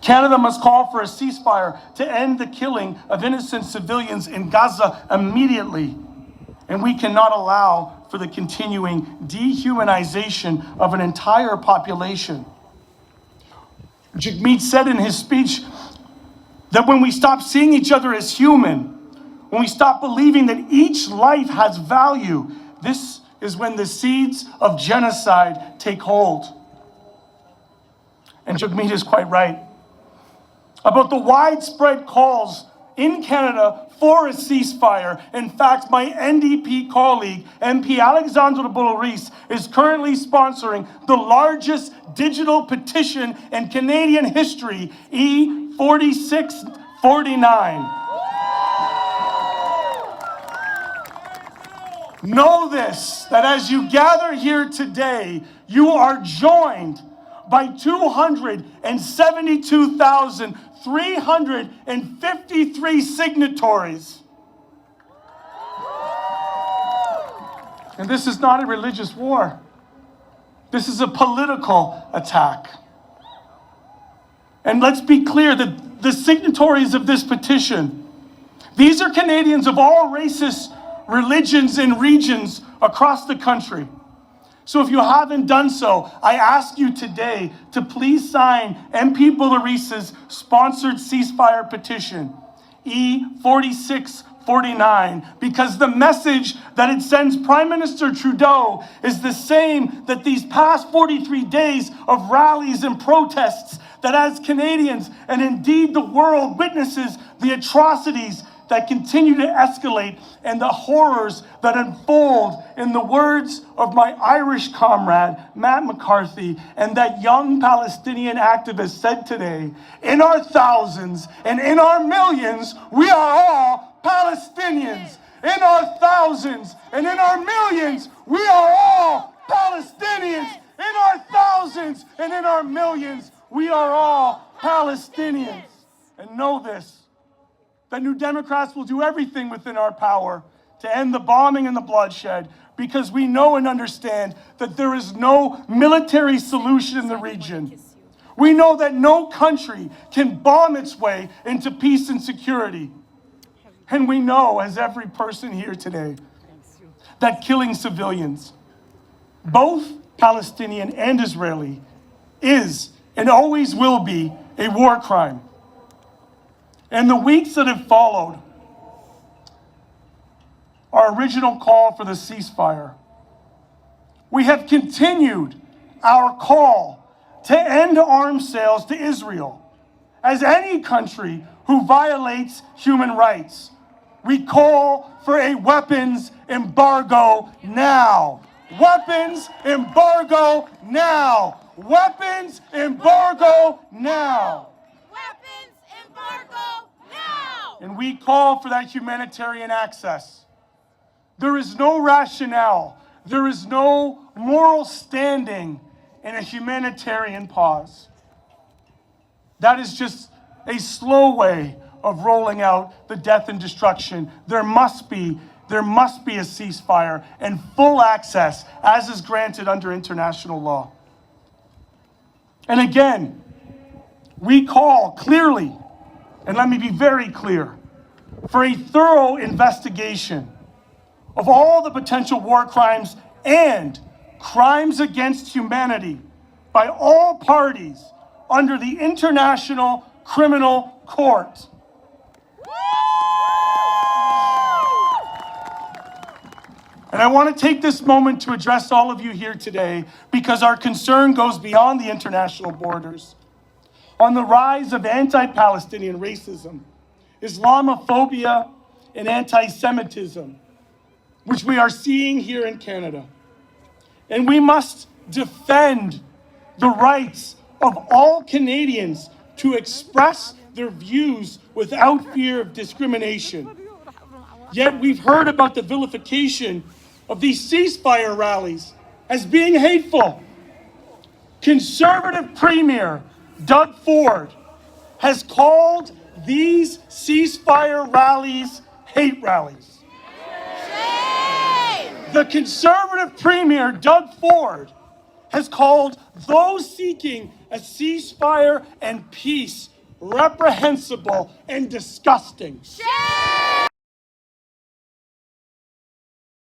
Canada must call for a ceasefire to end the killing of innocent civilians in Gaza immediately. And we cannot allow for the continuing dehumanization of an entire population. Jagmeet said in his speech that when we stop seeing each other as human, when we stop believing that each life has value, this is when the seeds of genocide take hold. And Jagmeet is quite right about the widespread calls in Canada for a ceasefire. In fact, my NDP colleague, MP Alexandre Boulris, is currently sponsoring the largest digital petition in Canadian history, E4649. Know this, that as you gather here today, you are joined by 272,353 signatories. And this is not a religious war. This is a political attack. And let's be clear that the signatories of this petition, these are Canadians of all races, religions, and regions across the country. So if you haven't done so, I ask you today to please sign MP Boulris's sponsored ceasefire petition, E4649, because the message that it sends Prime Minister Trudeau is the same that these past 43 days of rallies and protests, that as Canadians and indeed the world witnesses the atrocities that continue to escalate and the horrors that unfold, in the words of my Irish comrade, Matt McCarthy, and that young Palestinian activist said today, in our thousands and in our millions, we are all Palestinians. In our thousands and in our millions, we are all Palestinians. In our thousands and in our millions, we are all Palestinians. And know this, that New Democrats will do everything within our power to end the bombing and the bloodshed, because we know and understand that there is no military solution in the region. We know that no country can bomb its way into peace and security. And we know, as every person here today, that killing civilians, both Palestinian and Israeli, is and always will be a war crime. In the weeks that have followed our original call for the ceasefire, we have continued our call to end arms sales to Israel, as any country who violates human rights. We call for a weapons embargo now. Weapons embargo now. Weapons embargo now. Weapons embargo now! And we call for that humanitarian access. There is no rationale, there is no moral standing in a humanitarian pause. That is just a slow way of rolling out the death and destruction. There must be a ceasefire and full access, as is granted under international law. And again, we call clearly, and let me be very clear, for a thorough investigation of all the potential war crimes and crimes against humanity by all parties under the International Criminal Court. And I want to take this moment to address all of you here today, because our concern goes beyond the international borders, on the rise of anti-Palestinian racism, Islamophobia, and anti-Semitism, which we are seeing here in Canada. And we must defend the rights of all Canadians to express their views without fear of discrimination. Yet we've heard about the vilification of these ceasefire rallies as being hateful. Conservative Premier Doug Ford has called these ceasefire rallies hate rallies. Shame! The Conservative Premier Doug Ford has called those seeking a ceasefire and peace reprehensible and disgusting. Shame!